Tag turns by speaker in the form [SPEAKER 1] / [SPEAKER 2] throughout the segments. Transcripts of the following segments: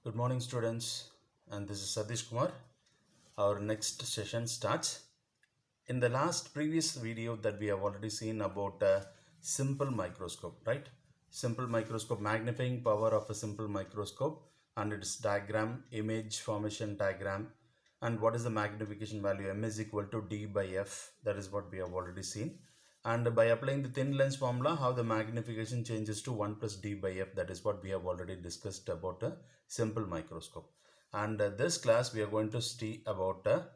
[SPEAKER 1] Good morning, students, and this is Satish Kumar. Our next session starts. In the previous video that we have already seen about a simple microscope, right? Simple microscope, magnifying power of a simple microscope and its diagram, image formation diagram, and what is the magnification value? M is equal to D by F. That is what we have already seen. And by applying the thin lens formula, how the magnification changes to 1 plus D by F. That is what we have already discussed about a simple microscope. And this class we are going to see about a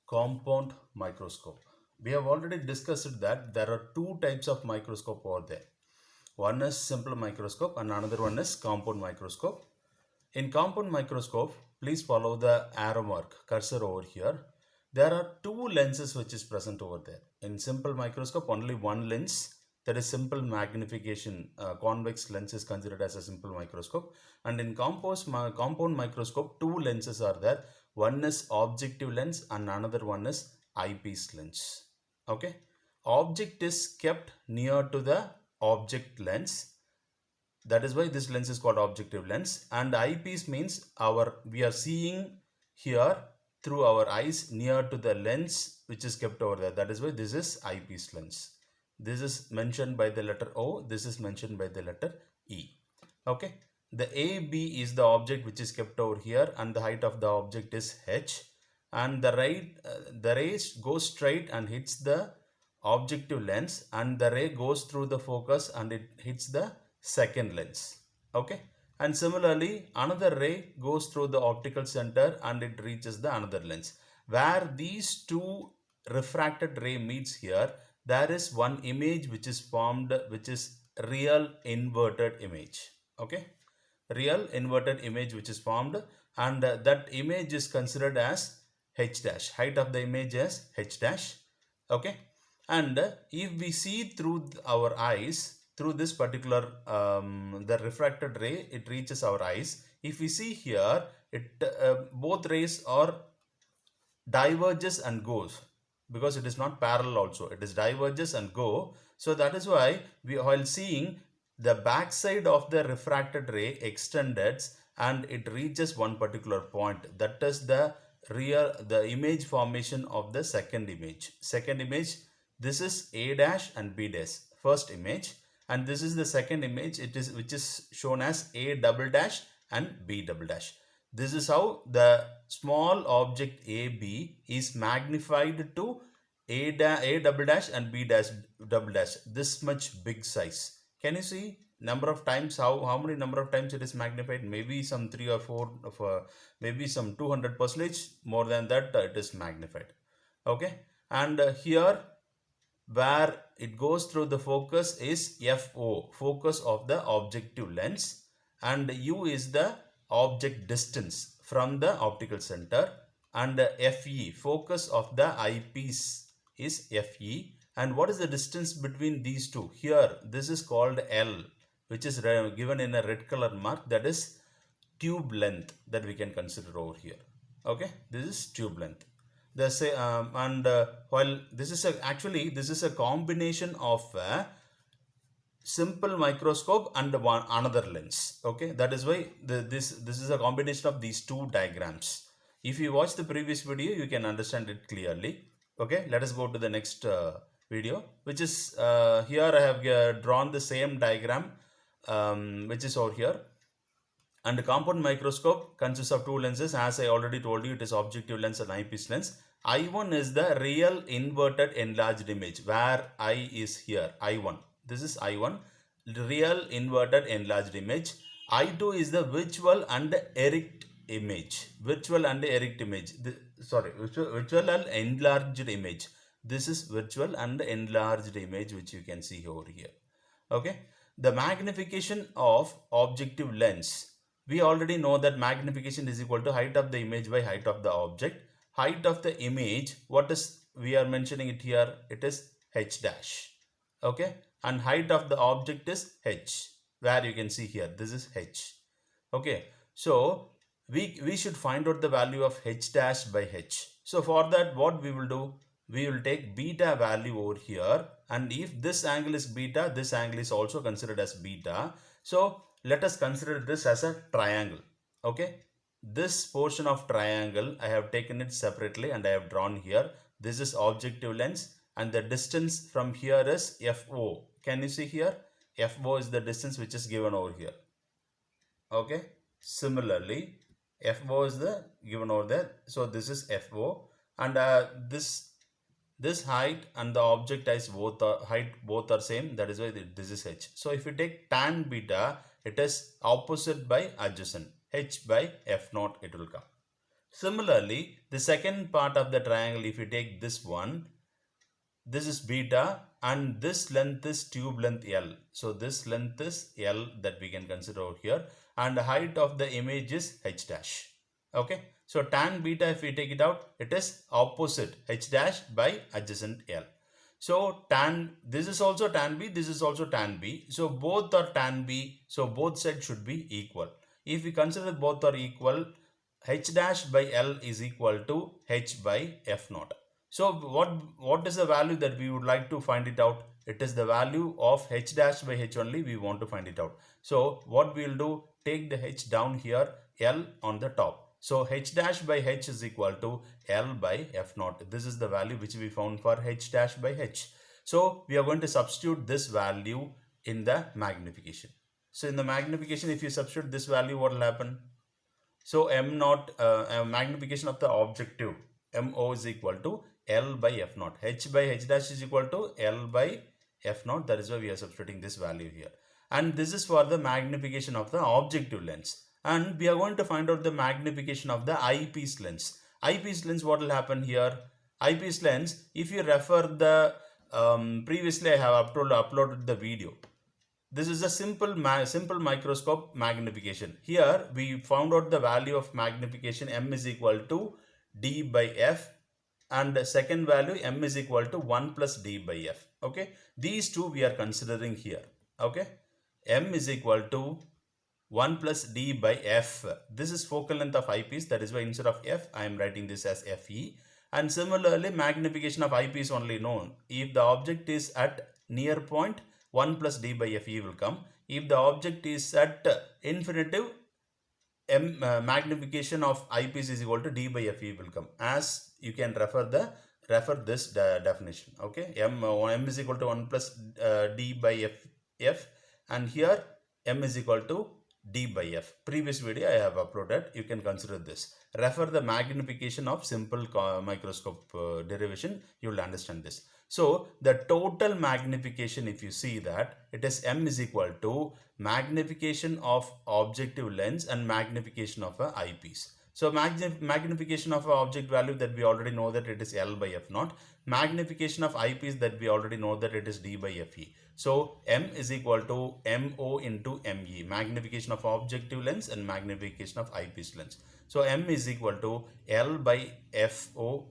[SPEAKER 1] compound microscope. We have already discussed that there are two types of microscope over there. One is simple microscope and another one is compound microscope. In compound microscope, please follow the arrow mark cursor over here. There are two lenses which is present over there. In simple microscope, only one lens, that is simple magnification, convex lens is considered as a simple microscope. And in compound microscope, two lenses are there. One is objective lens and another one is eyepiece lens. Okay, object is kept near to the object lens. That is why this lens is called objective lens. And eyepiece means we are seeing here through our eyes near to the lens which is kept over there. That is why this is eyepiece lens. This is mentioned by the letter O. This is mentioned by the letter E. Okay. The AB is the object which is kept over here, and the height of the object is H. And the ray goes straight and hits the objective lens, and the ray goes through the focus and it hits the second lens. Okay. And similarly, another ray goes through the optical center and it reaches the another lens. Where these two refracted ray meets here, there is one image which is formed, which is real inverted image. Okay, real inverted image which is formed, and that image is considered as H dash. Height of the image is H dash. Okay, and if we see through our eyes, through this particular the refracted ray, it reaches our eyes. If we see here, both rays are diverges and goes, because it is not parallel also, it is diverges and go. So that is why while seeing, the back side of the refracted ray extended and it reaches one particular point. That is the image formation of the second image. This is A dash and B dash, first image. And this is the second image, which is shown as A double dash and B double dash. This is how the small object AB is magnified to A double dash and B dash double dash. This much big size. Can you see number of times? How many number of times it is magnified? Maybe some 3 or 4, maybe some 200%. More than that, it is magnified. Okay, and here, where it goes through the focus is FO, focus of the objective lens, and U is the object distance from the optical center, and FE, focus of the eyepiece is FE. And what is the distance between these two? Here, this is called L, which is given in a red color mark. That is tube length that we can consider over here. Okay, this is tube length. While this is a combination of a simple microscope and another lens. Okay, that is why this is a combination of these two diagrams. If you watch the previous video, you can understand it clearly. Okay, let us go to the next video, which is here I have drawn the same diagram, which is over here. And the compound microscope consists of two lenses. As I already told you, it is objective lens and eyepiece lens. I1 is the real inverted enlarged image, where I is here. I1. This is I1, real inverted enlarged image. I2 is the virtual and erect image. Virtual and enlarged image. This is virtual and enlarged image, which you can see over here. Okay. The magnification of objective lens. We already know that magnification is equal to height of the image by height of the object. Height of the image, we are mentioning it here, it is H dash. Okay, and height of the object is H, where you can see here, this is H. Okay, so we should find out the value of H dash by H. So for that, what we will do, we will take beta value over here, and if this angle is beta, this angle is also considered as beta. So let us consider this as a triangle. Okay, this portion of triangle, I have taken it separately and I have drawn here. This is objective lens and the distance from here is FO. Can you see here? FO is the distance which is given over here. Okay. Similarly, FO is the given over there. So this is FO and this height and the object is both are same. That is why this is H. So if you take tan beta, it is opposite by adjacent. H by F naught it will come. Similarly, the second part of the triangle, if you take this one, this is beta and this length is tube length L. So this length is L that we can consider over here and the height of the image is H dash. Okay. So tan beta, if we take it out, it is opposite H dash by adjacent L. So this is also tan B, this is also tan B. So both are tan B. So both sides should be equal. If we consider both are equal, H dash by L is equal to H by F naught. So what is the value that we would like to find it out? It is the value of H dash by H only we want to find it out. So what we will do, take the H down here, L on the top. So H dash by H is equal to L by F naught. This is the value which we found for H dash by H. So we are going to substitute this value in the magnification. So in the magnification, if you substitute this value, what will happen? So M naught, magnification of the objective, MO is equal to L by F naught. H by H dash is equal to L by F naught. That is why we are substituting this value here. And this is for the magnification of the objective lens. And we are going to find out the magnification of the eyepiece lens. Eyepiece lens, what will happen here? Eyepiece lens, if you refer the, previously I have uploaded the video. This is a simple microscope magnification. Here we found out the value of magnification M is equal to D by F and the second value M is equal to 1 plus D by F. Okay. These two we are considering here. Okay. M is equal to 1 plus D by F. This is focal length of eyepiece. That is why instead of F, I am writing this as FE. And similarly, magnification of eyepiece only known. If the object is at near point, 1 plus D by FE will come. If the object is at infinitive, magnification of eyepiece is equal to D by FE will come. As you can refer this definition. Okay, M is equal to 1 plus D by F, and here M is equal to D by F. Previous video I have uploaded. You can consider this. Refer the magnification of simple microscope derivation. You will understand this. So the total magnification, if you see that, it is M is equal to magnification of objective lens and magnification of a eyepiece. So magnification of a object value, that we already know that it is L by F naught. Magnification of eyepiece, that we already know that it is D by FE. So M is equal to MO into ME, magnification of objective lens and magnification of eyepiece lens. So M is equal to L by FO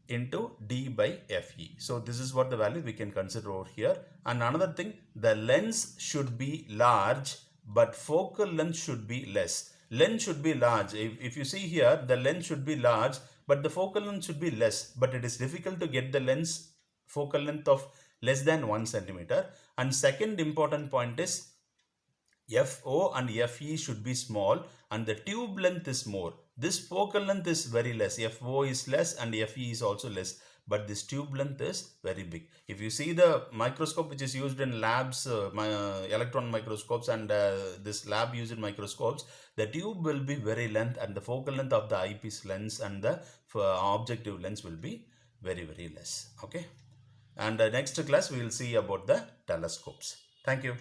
[SPEAKER 1] into D by FE. So this is what the value we can consider over here. And another thing, the lens should be large, but focal length should be less. Lens should be large. If you see here, the lens should be large, but the focal length should be less. But it is difficult to get the lens focal length of less than 1 centimeter. And second important point is FO and FE should be small and the tube length is more. This focal length is very less. FO is less and FE is also less. But this tube length is very big. If you see the microscope which is used in labs, electron microscopes and this lab used microscopes, the tube will be very length and the focal length of the eyepiece lens and the objective lens will be very, very less. Okay. And next class we will see about the telescopes. Thank you.